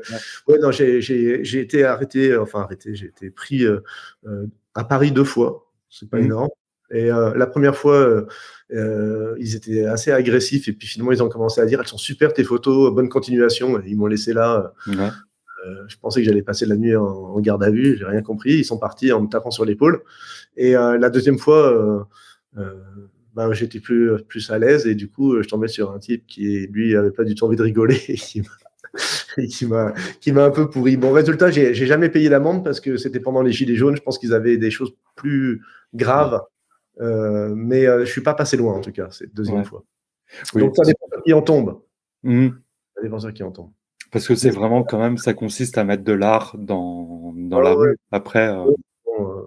ouais, non, j'ai été arrêté, enfin arrêté, j'ai été pris euh, à Paris 2 fois. C'est pas Mhm. énorme. Et la première fois, ils étaient assez agressifs et puis finalement, ils ont commencé à dire, elles sont super tes photos, bonne continuation. Et ils m'ont laissé là. Ouais. Je pensais que j'allais passer la nuit en garde à vue. J'ai rien compris. Ils sont partis en me tapant sur l'épaule. Et la deuxième fois, euh, bah, j'étais plus à l'aise et du coup, je tombais sur un type qui, lui, avait pas du tout envie de rigoler et et qui m'a un peu pourri. Bon, résultat, j'ai jamais payé l'amende parce que c'était pendant les Gilets jaunes. Je pense qu'ils avaient des choses plus Ouais. graves. Mais je suis pas passé loin, en tout cas, cette deuxième Ouais. fois. Oui. Donc, ça dépend sur qui en tombe. Mhm. Ça dépend sur qui en tombe. Parce que c'est Mais vraiment quand même, ça consiste à mettre de l'art dans la ouais, rue. Après, ouais, bon,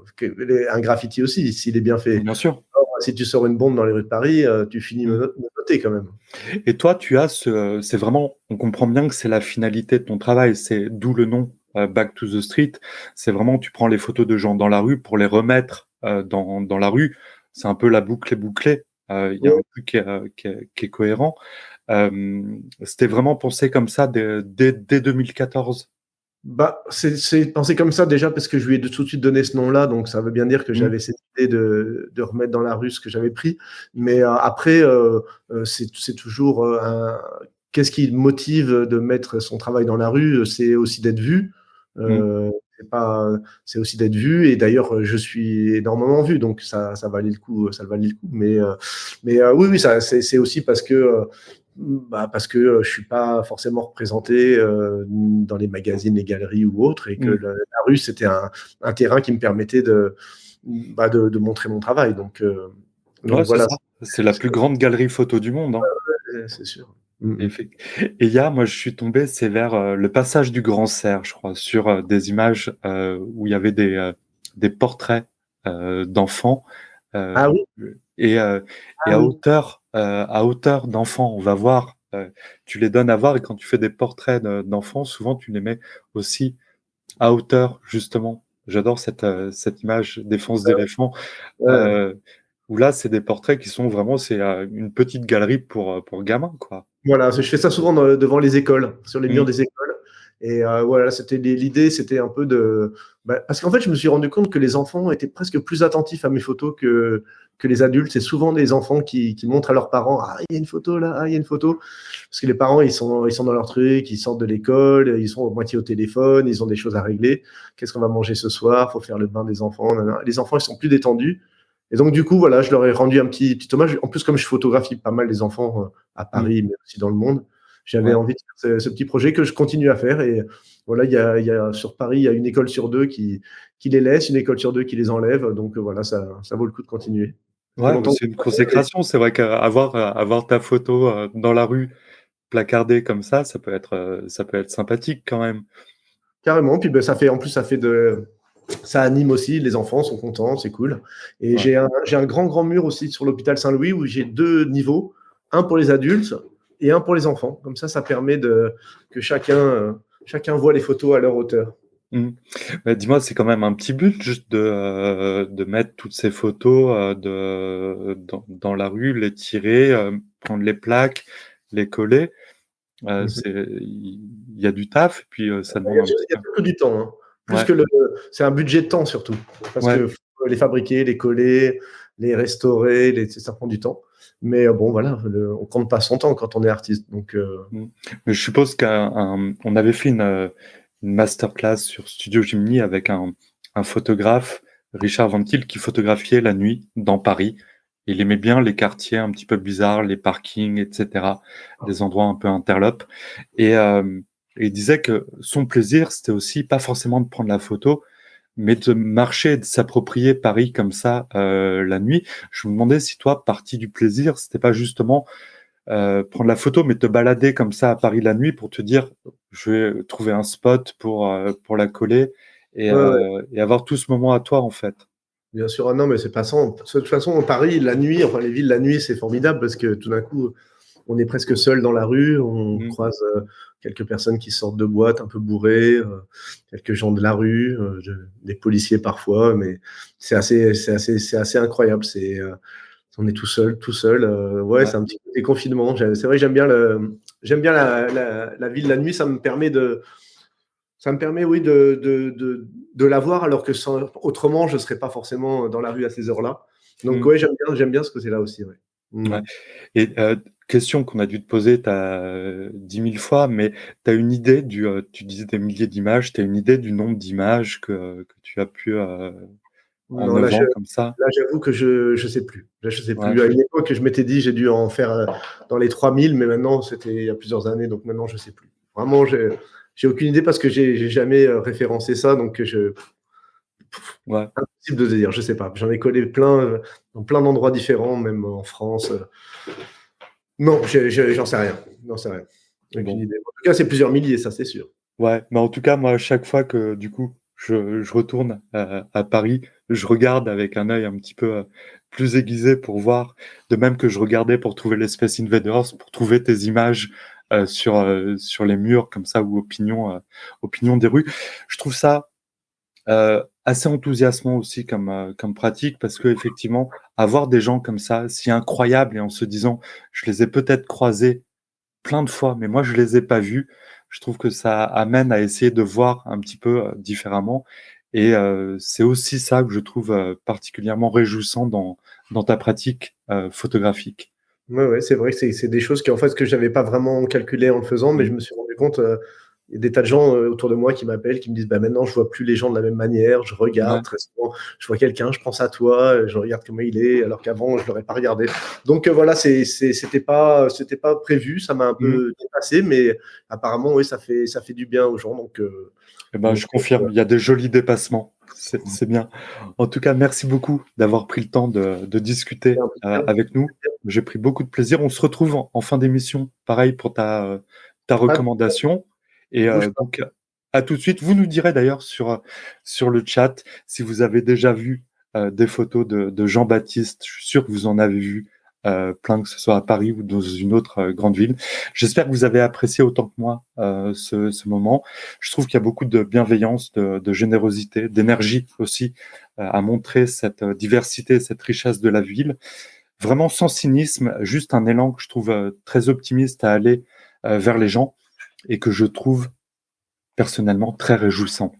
un graffiti aussi, s'il est bien fait. bien sûr. Alors, si tu sors une bombe dans les rues de Paris, tu finis Mm. menotté quand même. Et toi, c'est vraiment, on comprend bien que c'est la finalité de ton travail. C'est d'où le nom Back to the Street. C'est vraiment, tu prends les photos de gens dans la rue pour les remettre dans la rue. C'est un peu la boucle est bouclée. Il y a un Ouais. truc qui est cohérent. C'était vraiment pensé comme ça dès 2014. Bah, c'est pensé comme ça déjà parce que je lui ai tout de suite donné ce nom-là, donc ça veut bien dire que Mm. j'avais cette idée de remettre dans la rue ce que j'avais pris. Mais après, c'est toujours qu'est-ce qui motive de mettre son travail dans la rue? C'est aussi d'être vu. Mm. Euh, c'est pas, c'est aussi d'être vu. Et d'ailleurs, je suis énormément vu, donc ça valait le coup, ça valait le coup. Mais oui, oui, c'est aussi parce que parce que je suis pas forcément représenté dans les magazines, les galeries ou autres, et que Mm. la rue, c'était un terrain qui me permettait de montrer mon travail. Ouais, Donc c'est voilà, ça. C'est la plus grande galerie photo du monde, hein. c'est sûr. Mm, mm. Et il y a, moi, je suis tombé, c'est vers le passage du Grand Cerf, je crois, sur des images où il y avait des portraits d'enfants euh, Ah oui, et, euh, et ah oui. à hauteur d'enfants, on va voir, tu les donnes à voir et quand tu fais des portraits d'enfants, souvent tu les mets aussi à hauteur, justement. J'adore cette image défense d'éléphant Ouais. euh, où là, c'est des portraits qui sont vraiment, c'est une petite galerie pour gamins, quoi. Voilà, je fais ça souvent devant les écoles, sur les murs Mm, des écoles. Et voilà, c'était l'idée, c'était un peu de. Parce qu'en fait, je me suis rendu compte que les enfants étaient presque plus attentifs à mes photos que les adultes. C'est souvent les enfants qui montrent à leurs parents, ah, il y a une photo là, ah, il y a une photo. Parce que les parents, ils sont dans leur truc, ils sortent de l'école, ils sont à moitié au téléphone, ils ont des choses à régler. Qu'est-ce qu'on va manger ce soir? Faut faire le bain des enfants. Nanana. Les enfants, ils sont plus détendus. Et donc, du coup, voilà, je leur ai rendu un petit hommage. En plus, comme je photographie pas mal les enfants à mm, Paris, mais aussi dans le monde, j'avais ouais. envie de faire ce petit projet que je continue à faire. Et voilà, sur Paris, il y a une école sur deux qui les laisse, une école sur deux qui les enlève. Donc, voilà, ça vaut le coup de continuer. Ça fait Ouais, bah, longtemps que c'est une je fais, consécration. C'est vrai qu'avoir ta photo dans la rue placardée comme ça peut être sympathique quand même. carrément. Puis, ben, en plus, ça anime aussi. Les enfants sont contents, c'est cool. Et Ouais. j'ai un grand, grand mur aussi sur l'hôpital Saint-Louis où j'ai 2 niveaux, un pour les adultes et un pour les enfants. Comme ça permet que chacun voit les photos à leur hauteur. Mm. Mais dis-moi, c'est quand même un petit but juste de mettre toutes ces photos dans la rue, les tirer, prendre les plaques, les coller. Mhm. Il y a du taf, et puis ça demande un petit Il y a peu. plutôt du temps, hein. Ouais, C'est un budget de temps surtout. Parce ouais. que faut les fabriquer, les coller, les restaurer, ça prend du temps. Mais bon, voilà, on compte pas son temps quand on est artiste. Donc, Mm. Mais je suppose qu'on avait fait une masterclass sur Studio Gimli avec un photographe, Richard Van Til, qui photographiait la nuit dans Paris. Il aimait bien les quartiers un petit peu bizarres, les parkings, etc., des endroits un peu interlopes. Et il disait que son plaisir, c'était aussi pas forcément de prendre la photo, Mais de marcher et de s'approprier Paris comme ça la nuit, je me demandais si toi, partie du plaisir, c'était pas justement prendre la photo, mais te balader comme ça à Paris la nuit pour te dire, je vais trouver un spot pour la coller Ouais, ouais, et avoir tout ce moment à toi en fait. bien sûr. Ah non, mais c'est pas ça. De toute façon, Paris, la nuit, enfin les villes la nuit, c'est formidable parce que tout d'un coup, on est presque seul dans la rue, on Mm. croise quelques personnes qui sortent de boîte un peu bourrées, quelques gens de la rue, des policiers parfois, mais c'est assez incroyable. On est tout seul, tout seul. Ouais, Ouais. c'est un petit côté confinement. C'est vrai que j'aime bien la ville la nuit. Ça me permet, oui, de la voir, alors que autrement, je ne serais pas forcément dans la rue à ces heures-là. Donc, Mm. ouais, j'aime bien ce côté-là aussi. Ouais. Ouais. Mm. Et question qu'on a dû te poser 10 000 fois, mais tu as une idée tu disais des milliers d'images, tu as une idée du nombre d'images que tu as pu en Non, 9 ans comme ça? là, j'avoue que je sais plus. Là, je sais Ouais. plus. À une époque, je m'étais dit, j'ai dû en faire dans les 3000, mais maintenant, c'était il y a plusieurs années, donc maintenant, je sais plus. Vraiment, j'ai aucune idée parce que j'ai jamais référencé ça, donc Ouais. impossible de dire, je sais pas. J'en ai collé plein dans plein d'endroits différents, même en France. Non, j'en sais rien. J'en sais rien. Aucune Bon. idée. En tout cas, c'est plusieurs milliers, ça, c'est sûr. Ouais, mais en tout cas, moi, à chaque fois que du coup je retourne à Paris, je regarde avec un œil un petit peu plus aiguisé pour voir, de même que je regardais pour trouver les Space Invaders, pour trouver tes images sur les murs comme ça ou opinion des rues. Je trouve ça assez enthousiasmant aussi comme pratique parce que effectivement, avoir des gens comme ça, si incroyables et en se disant, je les ai peut-être croisés plein de fois, mais moi je les ai pas vus. Je trouve que ça amène à essayer de voir un petit peu différemment. Et c'est aussi ça que je trouve particulièrement réjouissant dans ta pratique photographique. Ouais, ouais, c'est vrai que c'est des choses en fait, que j'avais pas vraiment calculées en le faisant, mais je Mm. me suis rendu compte, il y a des tas de gens autour de moi qui m'appellent, qui me disent, bah, maintenant, je vois plus les gens de la même manière, je regarde Ouais. très souvent, je vois quelqu'un, je pense à toi, je regarde comment il est, alors qu'avant, je l'aurais pas regardé. Donc voilà, c'était pas prévu, ça m'a un Mm. peu dépassé, mais apparemment, oui, ça fait du bien aux gens. Eh ben, je Donc, confirme, il y a des jolis dépassements. C'est bien. En tout cas, merci beaucoup d'avoir pris le temps de discuter avec nous. J'ai pris beaucoup de plaisir. On se retrouve en fin d'émission, pareil pour ta ah, recommandation. Et bouge pas. donc, à tout de suite. Vous nous direz d'ailleurs sur le chat si vous avez déjà vu des photos de Jean-Baptiste. Je suis sûr que vous en avez vu plein, que ce soit à Paris ou dans une autre grande ville. J'espère que vous avez apprécié autant que moi ce moment. Je trouve qu'il y a beaucoup de bienveillance, de générosité, d'énergie aussi à montrer cette diversité, cette richesse de la ville. Vraiment sans cynisme, juste un élan que je trouve très optimiste à aller vers les gens et que je trouve personnellement très réjouissant.